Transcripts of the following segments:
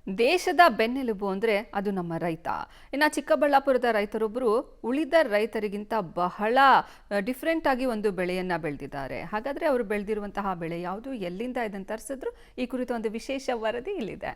ದೇಶದ ಬೆನ್ನೆಲುಬು ಅಂದರೆ ಅದು ನಮ್ಮ ರೈತ. ಇನ್ನು ಚಿಕ್ಕಬಳ್ಳಾಪುರದ ರೈತರೊಬ್ಬರು ಉಳಿದ ರೈತರಿಗಿಂತ ಬಹಳ ಡಿಫ್ರೆಂಟ್ ಆಗಿ ಒಂದು ಬೆಳೆಯನ್ನು ಬೆಳೆದಿದ್ದಾರೆ. ಹಾಗಾದರೆ ಅವರು ಬೆಳೆದಿರುವಂತಹ ಬೆಳೆ ಯಾವುದು, ಎಲ್ಲಿಂದ ಇದನ್ನು ತರಿಸಿದ್ರು, ಈ ಕುರಿತು ಒಂದು ವಿಶೇಷ ವರದಿ ಇಲ್ಲಿದೆ.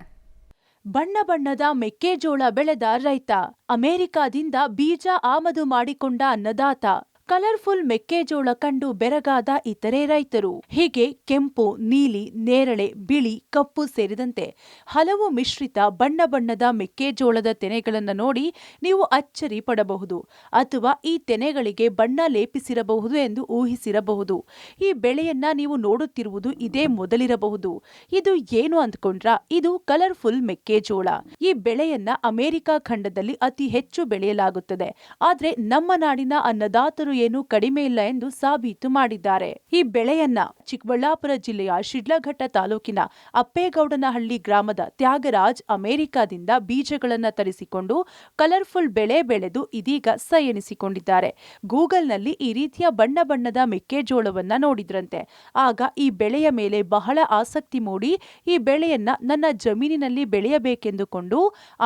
ಬಣ್ಣ ಬಣ್ಣದ ಮೆಕ್ಕೆಜೋಳ ಬೆಳೆದ ರೈತ, ಅಮೆರಿಕಾದಿಂದ ಬೀಜ ಆಮದು ಮಾಡಿಕೊಂಡ ಅನ್ನದಾತ, ಕಲರ್ಫುಲ್ ಮೆಕ್ಕೆಜೋಳ ಕಂಡು ಬೆರಗಾದ ಇತರೆ ರೈತರು. ಹೀಗೆ ಕೆಂಪು, ನೀಲಿ, ನೇರಳೆ, ಬಿಳಿ, ಕಪ್ಪು ಸೇರಿದಂತೆ ಹಲವು ಮಿಶ್ರಿತ ಬಣ್ಣ ಬಣ್ಣದ ಮೆಕ್ಕೆಜೋಳದ ತೆನೆಗಳನ್ನು ನೋಡಿ ನೀವು ಅಚ್ಚರಿ ಪಡಬಹುದು, ಅಥವಾ ಈ ತೆನೆಗಳಿಗೆ ಬಣ್ಣ ಲೇಪಿಸಿರಬಹುದು ಎಂದು ಊಹಿಸಿರಬಹುದು. ಈ ಬೆಳೆಯನ್ನ ನೀವು ನೋಡುತ್ತಿರುವುದು ಇದೇ ಮೊದಲಿರಬಹುದು. ಇದು ಏನು ಅಂದ್ಕೊಂಡ್ರಾ? ಇದು ಕಲರ್ಫುಲ್ ಮೆಕ್ಕೆಜೋಳ. ಈ ಬೆಳೆಯನ್ನ ಅಮೆರಿಕ ಖಂಡದಲ್ಲಿ ಅತಿ ಹೆಚ್ಚು ಬೆಳೆಯಲಾಗುತ್ತದೆ. ಆದ್ರೆ ನಮ್ಮ ನಾಡಿನ ಅನ್ನದಾತರು ಏನು ಕಡಿಮೆ ಇಲ್ಲ ಎಂದು ಸಾಬೀತು ಮಾಡಿದ್ದಾರೆ. ಈ ಬೆಳೆಯನ್ನ ಚಿಕ್ಕಬಳ್ಳಾಪುರ ಜಿಲ್ಲೆಯ ಶಿಡ್ಲಘಟ್ಟ ತಾಲೂಕಿನ ಅಪ್ಪೇಗೌಡನಹಳ್ಳಿ ಗ್ರಾಮದ ತ್ಯಾಗರಾಜ್ ಅಮೆರಿಕದಿಂದ ಬೀಜಗಳನ್ನ ತರಿಸಿಕೊಂಡು ಕಲರ್ಫುಲ್ ಬೆಳೆ ಬೆಳೆದು ಇದೀಗ ಸೈ ಎನಿಸಿಕೊಂಡಿದ್ದಾರೆ. ಗೂಗಲ್ನಲ್ಲಿ ಈ ರೀತಿಯ ಬಣ್ಣ ಬಣ್ಣದ ಮೆಕ್ಕೆಜೋಳವನ್ನ ನೋಡಿದ್ರಂತೆ. ಆಗ ಈ ಬೆಳೆಯ ಮೇಲೆ ಬಹಳ ಆಸಕ್ತಿ ಮೂಡಿ ಈ ಬೆಳೆಯನ್ನ ನನ್ನ ಜಮೀನಿನಲ್ಲಿ ಬೆಳೆಯಬೇಕೆಂದುಕೊಂಡು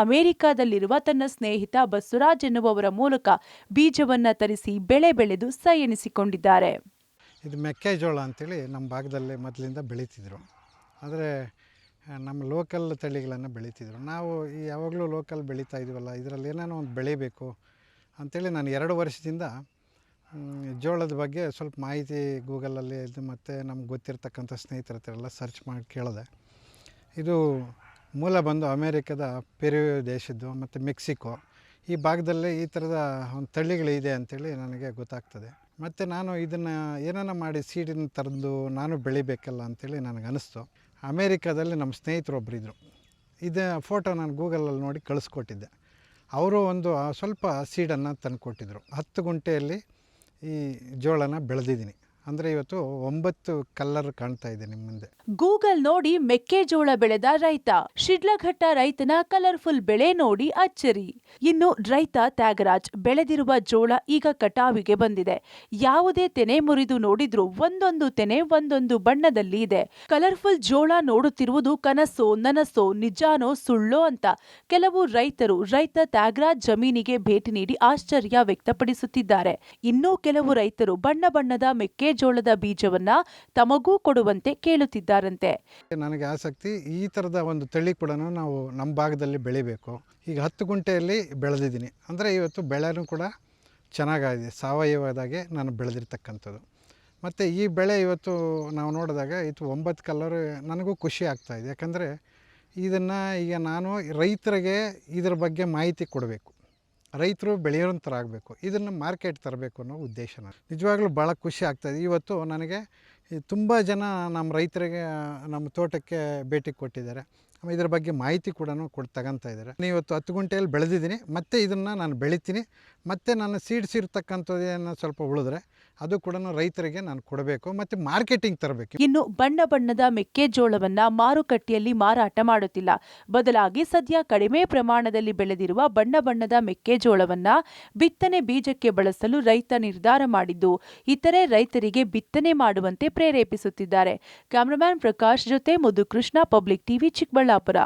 ಅಮೆರಿಕದಲ್ಲಿರುವ ತನ್ನ ಸ್ನೇಹಿತ ಬಸವರಾಜ್ ಎನ್ನುವವರ ಮೂಲಕ ಬೀಜವನ್ನ ತರಿಸಿ ಬೆಳೆ ಬೆಳೆದು ಸೈ ಎನಿಸಿಕೊಂಡಿದ್ದಾರೆ. ಇದು ಮೆಕ್ಕೆಜೋಳ ಅಂತೇಳಿ ನಮ್ಮ ಭಾಗದಲ್ಲಿ ಮೊದಲಿಂದ ಬೆಳೀತಿದ್ರು. ಆದರೆ ನಮ್ಮ ಲೋಕಲ್ ತಳಿಗಳನ್ನು ಬೆಳೀತಿದ್ರು. ನಾವು ಯಾವಾಗಲೂ ಲೋಕಲ್ ಬೆಳೀತಾ ಇದೀವಲ್ಲ, ಇದರಲ್ಲಿ ಏನೇನೋ ಒಂದು ಬೆಳಿಬೇಕು ಅಂಥೇಳಿ ನಾನು 2 ವರ್ಷದಿಂದ ಜೋಳದ ಬಗ್ಗೆ ಸ್ವಲ್ಪ ಮಾಹಿತಿ ಗೂಗಲಲ್ಲಿ ಇದು ಮತ್ತು ನಮ್ಗೆ ಗೊತ್ತಿರ್ತಕ್ಕಂಥ ಸ್ನೇಹಿತರ ಹತ್ರ ಎಲ್ಲ ಸರ್ಚ್ ಮಾಡಿ ಕೇಳಿದೆ. ಇದು ಮೂಲ ಬಂದು ಅಮೇರಿಕದ ಪೆರು ದೇಶದ್ದು ಮತ್ತು ಮೆಕ್ಸಿಕೋ ಈ ಭಾಗದಲ್ಲಿ ಈ ಥರದ ಒಂದು ತಳಿಗಳಿದೆ ಅಂಥೇಳಿ ನನಗೆ ಗೊತ್ತಾಗ್ತದೆ. ಮತ್ತು ನಾನು ಇದನ್ನು ಏನಾನ ಮಾಡಿ ಸೀಡಿನ ತರದು ನಾನು ಬೆಳಿಬೇಕಲ್ಲ ಅಂಥೇಳಿ ನನಗೆ ಅನ್ನಿಸ್ತು. ಅಮೇರಿಕಾದಲ್ಲಿ ನಮ್ಮ ಸ್ನೇಹಿತರೊಬ್ಬರಿದ್ದರು. ಇದು ಫೋಟೋ ನಾನು ಗೂಗಲಲ್ಲಿ ನೋಡಿ ಕಳಿಸ್ಕೊಟ್ಟಿದ್ದೆ. ಅವರು ಒಂದು ಸ್ವಲ್ಪ ಸೀಡನ್ನು ತಂದುಕೊಟ್ಟಿದ್ರು. 10 ಗುಂಟೆಯಲ್ಲಿ ಈ ಜೋಳನ ಬೆಳೆದಿದ್ದೀನಿ. ಅಂದರೆ ಇವತ್ತು 9 ಕಲ್ಲರ್ ಕಾಣ್ತಾ ಇದೆ ನಿಮ್ಮ ಮುಂದೆ. ಗೂಗಲ್ ನೋಡಿ ಮೆಕ್ಕೆಜೋಳ ಬೆಳೆದ ರೈತ, ಶಿಡ್ಲಘಟ್ಟ ರೈತನ ಕಲರ್ಫುಲ್ ಬೆಳೆ ನೋಡಿ ಅಚ್ಚರಿ. ಇನ್ನು ರೈತ ತ್ಯಾಗರಾಜ್ ಬೆಳೆದಿರುವ ಜೋಳ ಈಗ ಕಟಾವಿಗೆ ಬಂದಿದೆ. ಯಾವುದೇ ತೆನೆ ಮುರಿದು ನೋಡಿದ್ರೂ ಒಂದೊಂದು ತೆನೆ ಒಂದೊಂದು ಬಣ್ಣದಲ್ಲಿ ಇದೆ. ಕಲರ್ಫುಲ್ ಜೋಳ ನೋಡುತ್ತಿರುವುದು ಕನಸೋ ನನಸೋ ನಿಜಾನೋ ಸುಳ್ಳೋ ಅಂತ ಕೆಲವು ರೈತರು ರೈತ ತ್ಯಾಗರಾಜ್ ಜಮೀನಿಗೆ ಭೇಟಿ ನೀಡಿ ಆಶ್ಚರ್ಯ ವ್ಯಕ್ತಪಡಿಸುತ್ತಿದ್ದಾರೆ. ಇನ್ನೂ ಕೆಲವು ರೈತರು ಬಣ್ಣ ಬಣ್ಣದ ಮೆಕ್ಕೆಜೋಳದ ಬೀಜವನ್ನ ತಮಗೂ ಕೊಡುವಂತೆ ಕೇಳುತ್ತಿದ್ದಾರಂತೆ. ನನಗೆ ಆಸಕ್ತಿ, ಈ ಥರದ ಒಂದು ತಳಿ ಕೂಡ ನಾವು ನಮ್ಮ ಭಾಗದಲ್ಲಿ ಬೆಳಿಬೇಕು. ಈಗ 10 ಗುಂಟೆಯಲ್ಲಿ ಬೆಳೆದಿದ್ದೀನಿ. ಅಂದರೆ ಇವತ್ತು ಬೆಳೆನೂ ಕೂಡ ಚೆನ್ನಾಗಿದೆ, ಸಾವಯವದಾಗೆ ನಾನು ಬೆಳೆದಿರ್ತಕ್ಕಂಥದ್ದು. ಮತ್ತು ಈ ಬೆಳೆ ಇವತ್ತು ನಾವು ನೋಡಿದಾಗ ಇದು 9 ಕಲ್ಲರ್ ನನಗೂ ಖುಷಿ ಆಗ್ತಾಯಿದೆ. ಯಾಕಂದರೆ ಇದನ್ನು ಈಗ ನಾನು ರೈತರಿಗೆ ಇದರ ಬಗ್ಗೆ ಮಾಹಿತಿ ಕೊಡಬೇಕು, ರೈತರು ಬೆಳೆಯೋಂಥರ ಆಗಬೇಕು, ಇದನ್ನು ಮಾರ್ಕೆಟ್ ತರಬೇಕು ಅನ್ನೋ ಉದ್ದೇಶ. ನಿಜವಾಗ್ಲೂ ಭಾಳ ಖುಷಿ ಆಗ್ತಾಯಿದೆ. ಇವತ್ತು ನನಗೆ ತುಂಬ ಜನ ನಮ್ಮ ರೈತರಿಗೆ ನಮ್ಮ ತೋಟಕ್ಕೆ ಭೇಟಿ ಕೊಟ್ಟಿದ್ದಾರೆ. ಇದರ ಬಗ್ಗೆ ಮಾಹಿತಿ ಕೂಡ ತಗೊತಾ ಇದ್ದಾರೆ. ಇವತ್ತು 10 ಗುಂಟೆಯಲ್ಲಿ ಬೆಳೆದಿದ್ದೀನಿ, ಮತ್ತು ಇದನ್ನು ನಾನು ಬೆಳಿತೀನಿ. ಮತ್ತು ನಾನು ಸೀಡ್ಸ್ ಇರ್ತಕ್ಕಂಥದ್ದೇನು ಸ್ವಲ್ಪ ಉಳಿದ್ರೆ ಅದು ಕೂಡ ರೈತರಿಗೆ ನಾನು ಕೊಡಬೇಕು, ಮತ್ತು ಮಾರ್ಕೆಟಿಂಗ್ ತರಬೇಕು. ಇನ್ನು ಬಣ್ಣ ಬಣ್ಣದ ಮೆಕ್ಕೆಜೋಳವನ್ನ ಮಾರುಕಟ್ಟೆಯಲ್ಲಿ ಮಾರಾಟ ಮಾಡುತ್ತಿಲ್ಲ. ಬದಲಾಗಿ ಸದ್ಯ ಕಡಿಮೆ ಪ್ರಮಾಣದಲ್ಲಿ ಬೆಳೆದಿರುವ ಬಣ್ಣ ಬಣ್ಣದ ಮೆಕ್ಕೆಜೋಳವನ್ನ ಬಿತ್ತನೆ ಬೀಜಕ್ಕೆ ಬಳಸಲು ರೈತ ನಿರ್ಧಾರ ಮಾಡಿದ್ದು ಇತರೆ ರೈತರಿಗೆ ಬಿತ್ತನೆ ಮಾಡುವಂತೆ ಪ್ರೇರೇಪಿಸುತ್ತಿದ್ದಾರೆ. ಕ್ಯಾಮರಾಮನ್ ಪ್ರಕಾಶ್ ಜೊತೆ ಮುದುಕೃಷ್ಣ, ಪಬ್ಲಿಕ್ ಟಿವಿ, ಚಿಕ್ಕಬಳ್ಳಾಪುರ.